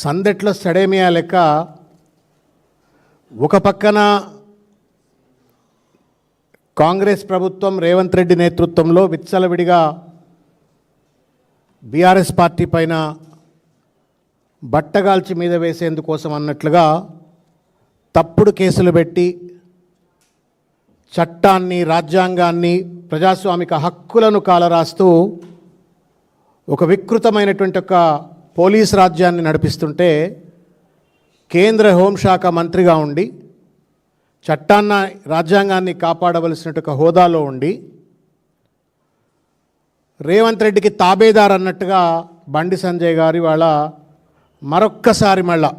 సందెట్ల సడేమియా లెక్క ఒక పక్కన కాంగ్రెస్ ప్రభుత్వం రేవంత్ రెడ్డి నేతృత్వంలో విచ్చలవిడిగా బీఆర్ఎస్ పార్టీ పైన బట్టగాల్చి మీద వేసేందుకోసం అన్నట్లుగా తప్పుడు కేసులు పెట్టి చట్టాన్ని, రాజ్యాంగాన్ని, ప్రజాస్వామిక హక్కులను కాలరాస్తూ ఒక వికృతమైనటువంటి ఒక పోలీస్ రాజ్యాన్ని నడిపిస్తుంటే కేంద్ర హోంశాఖ మంత్రిగా ఉండి చట్టాన్ని, రాజ్యాంగాన్ని కాపాడవలసినటువంటి ఒక హోదాలో ఉండి రేవంత్ రెడ్డికి తాబేదార్ అన్నట్టుగా బండి సంజయ్ గారు వాళ్ళ మరొక్కసారి మళ్ళా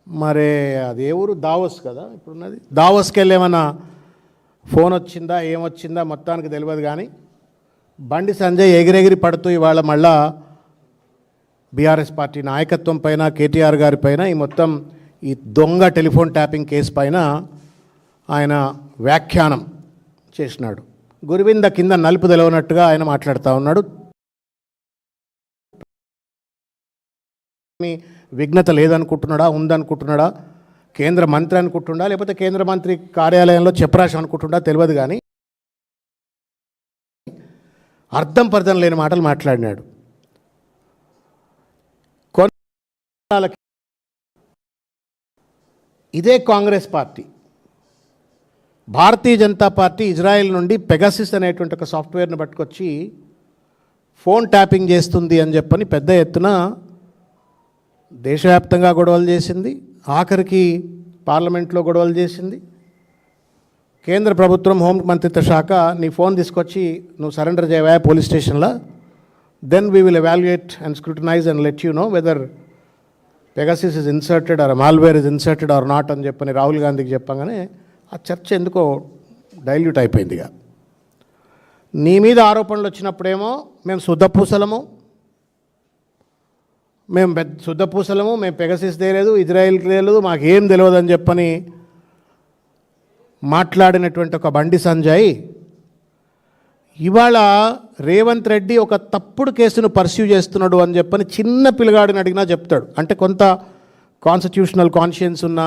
మరి అది ఏ ఊరు దావోస్ కదా ఇప్పుడున్నది, దావోస్కి వెళ్ళి ఏమన్నా ఫోన్ వచ్చిందా ఏమొచ్చిందా మొత్తానికి తెలియదు. కానీ బండి సంజయ్ ఎగిరెగిరి పడుతూ ఇవాళ మళ్ళా బీఆర్ఎస్ పార్టీ నాయకత్వం పైన, కేటీఆర్ గారి పైన ఈ మొత్తం ఈ దొంగ టెలిఫోన్ ట్యాపింగ్ కేసు పైన ఆయన వ్యాఖ్యానం చేసినాడు. గురువింద కింద నలుపు తెలవనట్టుగా ఆయన మాట్లాడుతూ ఉన్నాడు. విఘ్నత లేదనుకుంటున్నాడా, ఉందనుకుంటున్నాడా, కేంద్ర మంత్రి అనుకుంటున్నా, లేకపోతే కేంద్ర మంత్రి కార్యాలయంలో చెప్పరాశం అనుకుంటున్నా తెలియదు. కానీ అర్థం పర్థం లేని మాటలు మాట్లాడినాడు. ఇదే Congress party, Bharatiya Janata party Israel నుండి పెగాసిస్ అనేటువంటి ఒక సాఫ్ట్వేర్ని పట్టుకొచ్చి ఫోన్ ట్యాపింగ్ చేస్తుంది అని చెప్పని పెద్ద ఎత్తున దేశవ్యాప్తంగా గొడవలు చేసింది. ఆఖరికి పార్లమెంట్లో గొడవలు చేసింది. కేంద్ర ప్రభుత్వం హోం మంత్రిత్వ శాఖ నీ ఫోన్ తీసుకొచ్చి నువ్వు సరెండర్ చేయవా పోలీస్ స్టేషన్లో, then we will evaluate and scrutinise and let you know whether Pegasus is inserted or malware is inserted or not అని చెప్పని రాహుల్ గాంధీకి చెప్పగానే ఆ చర్చ ఎందుకో డైల్యూట్ అయిపోయింది. ఇక నీ మీద ఆరోపణలు వచ్చినప్పుడేమో మేము శుద్ధపూసలము, మేము శుద్ధపూసలము, మేము పెగాసిస్ తెలియదు, ఇజ్రాయెల్కి తెలియదు, మాకేం తెలియదు అని చెప్పని మాట్లాడినటువంటి ఒక బండి సంజయ్ ఇవాళ రేవంత్ రెడ్డి ఒక తప్పుడు కేసును పర్స్యూ చేస్తున్నాడు అని చెప్పని చిన్న పిల్లగాడిని అడిగినా చెప్తాడు. అంటే కొంత కాన్స్టిట్యూషనల్ కాన్షియన్స్ ఉన్న,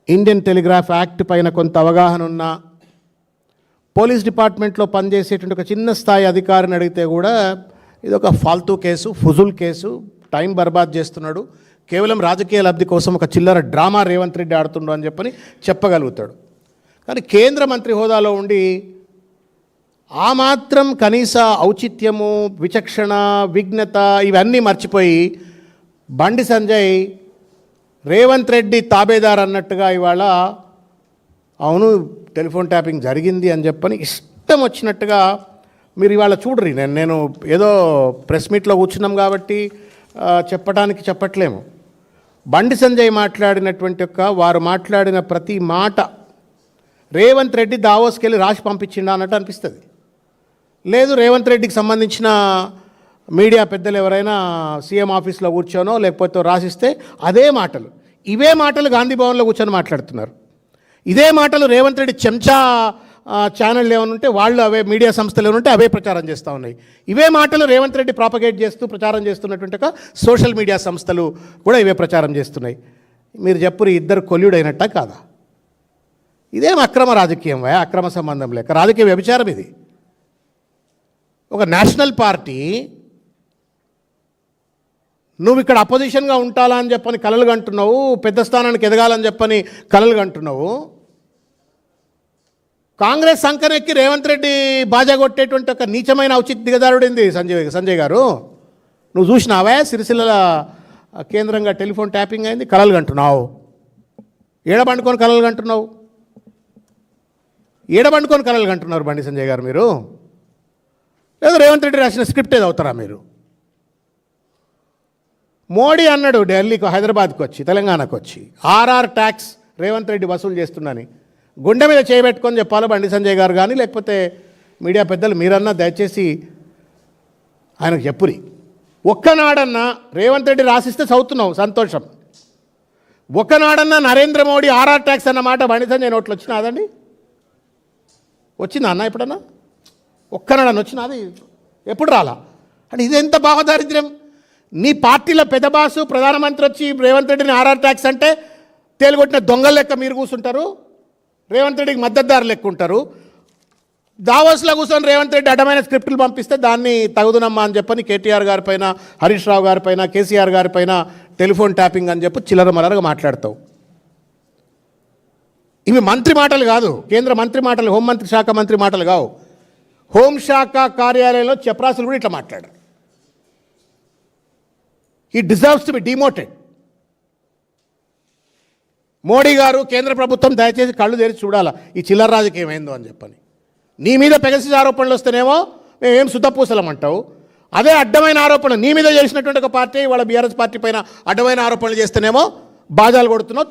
ఇండియన్ టెలిగ్రాఫ్ యాక్ట్ పైన కొంత అవగాహన ఉన్న, పోలీస్ డిపార్ట్మెంట్లో పనిచేసేటువంటి ఒక చిన్న స్థాయి అధికారిని అడిగితే కూడా ఇదొక ఫాల్తూ కేసు, ఫుజుల్ కేసు, టైం బర్బాద్ చేస్తున్నాడు, కేవలం రాజకీయ లబ్ధి కోసం ఒక చిల్లర డ్రామా రేవంత్ రెడ్డి ఆడుతుండు అని చెప్పని చెప్పగలుగుతాడు. కానీ కేంద్ర మంత్రి హోదాలో ఉండి ఆ మాత్రం కనీస ఔచిత్యము, విచక్షణ, విఘ్నత ఇవన్నీ మర్చిపోయి బండి సంజయ్ రేవంత్ రెడ్డి తాబేదార్ అన్నట్టుగా ఇవాళ అవును టెలిఫోన్ ట్యాపింగ్ జరిగింది అని చెప్పని ఇష్టం వచ్చినట్టుగా మీరు ఇవాళ చూడరు. నేను ఏదో ప్రెస్ మీట్లో కూర్చున్నాం కాబట్టి చెప్పడానికి చెప్పట్లేము. బండి సంజయ్ మాట్లాడినటువంటి వారు మాట్లాడిన ప్రతి మాట రేవంత్ రెడ్డి దావోస్కి వెళ్ళి రాసి పంపించిండా అన్నట్టు అనిపిస్తుంది. లేదు రేవంత్ రెడ్డికి సంబంధించిన మీడియా పెద్దలు ఎవరైనా సీఎం ఆఫీస్లో కూర్చోనో లేకపోతే రాసిస్తే అదే మాటలు, ఇవే మాటలు గాంధీ భవన్లో కూర్చొని మాట్లాడుతున్నారు. ఇదే మాటలు రేవంత్ రెడ్డి చెంచా ఛానళ్ళు ఏమైనా ఉంటే వాళ్ళు అవే, మీడియా సంస్థలు ఏమైనా ఉంటే అవే ప్రచారం చేస్తూ ఉన్నాయి. ఇవే మాటలు రేవంత్ రెడ్డి ప్రాపగేట్ చేస్తూ ప్రచారం చేస్తున్నటువంటి ఒక సోషల్ మీడియా సంస్థలు కూడా ఇవే ప్రచారం చేస్తున్నాయి. మీరు చెప్పురు ఇద్దరు కొల్యుడైనట్ట కాదా? ఇదేం అక్రమ రాజకీయం, అక్రమ సంబంధం లేక రాజకీయ వ్యభిచారం ఇది. ఒక నేషనల్ పార్టీ నువ్వు ఇక్కడ అపోజిషన్గా ఉంటాలా అని చెప్పని కలలు కంటున్నావు, పెద్ద స్థానానికి ఎదగాలని చెప్పని కలలు కంటున్నావు. కాంగ్రెస్ సంకనెక్కి రేవంత్ రెడ్డి బాజా కొట్టేటువంటి ఒక నీచమైన ఔచిత్య దిగజారుడింది సంజయ్ గారు. నువ్వు చూసినావా సిరిసిల్ల కేంద్రంగా టెలిఫోన్ ట్యాపింగ్ అయింది, కలలు కంటున్నావు. ఏడబండుకొని కలలు కంటున్నావు, ఏడబండుకొని కలలు కంటున్నారు బండి సంజయ్ గారు మీరు. లేదా రేవంత్ రెడ్డి రాసిన స్క్రిప్ట్ ఏది అవుతారా మీరు? మోడీ అన్నాడు ఢిల్లీకి, హైదరాబాద్కి వచ్చి, తెలంగాణకు వచ్చి ఆర్ఆర్ ట్యాక్స్ రేవంత్ రెడ్డి వసూలు చేస్తున్నాని గుండె మీద చేయబెట్టుకొని చెప్పాలి బండి సంజయ్ గారు కానీ లేకపోతే మీడియా పెద్దలు మీరన్నా దయచేసి ఆయనకు చెప్పురి. ఒక్కనాడన్నా రేవంత్ రెడ్డి రాసిస్తే చదువుతున్నావు సంతోషం. ఒక్కనాడన్నా నరేంద్ర మోడీ ఆర్ఆర్ ట్యాక్స్ అన్న మాట బండి సంజయ్ నోట్లు వచ్చినాదండి? వచ్చిందా అన్న ఎప్పుడన్నా? ఒక్కనాడన్నా వచ్చినది? ఎప్పుడు రాలా? అంటే ఇది ఎంత భావదారిద్ర్యం. నీ పార్టీలో పెద్ద బాసు ప్రధానమంత్రి వచ్చి రేవంత్ రెడ్డిని ఆర్ఆర్ ట్యాక్స్ అంటే తేలిగొట్టిన దొంగల లెక్క మీరు కూర్చుంటారు, రేవంత్ రెడ్డికి మద్దతుదారు లెక్క ఉంటారు. దావోస్లో కూర్చొని రేవంత్ రెడ్డి అడ్డమైన స్క్రిప్టులు పంపిస్తే దాన్ని తగుదునమ్మా అని చెప్పని కేటీఆర్ గారి పైన, హరీష్ రావు గారి పైన, కేసీఆర్ గారి పైన టెలిఫోన్ ట్యాపింగ్ అని చెప్పి చిల్లర మల్లరగా మాట్లాడతావు. ఇవి మంత్రి మాటలు కాదు, కేంద్ర మంత్రి మాటలు, హోంమంత్రి శాఖ మంత్రి మాటలు కావు. హోంశాఖ కార్యాలయంలో చెప్రాసులు కూడా ఇట్లా మాట్లాడారు. He deserves to be demoted. Modi గారు, కేంద్ర ప్రభుత్వం దయచేసి కళ్ళు తెరిచి చూడాలా ఈ చిల్లర రాజకీయం ఏందో అని చెప్పని. నీ మీద పెగసిస్ ఆరోపణలు వస్తేనేమో మేమేం శుద్ధపూసలం అంటావు. అదే అడ్డమైన ఆరోపణలు నీ మీద చేసినటువంటి ఒక పార్టీ వాళ్ళ బీఆర్ఎస్ పార్టీ పైన అడ్డమైన ఆరోపణలు చేస్తేనేమో బాజాలు కొడుతున్నావు.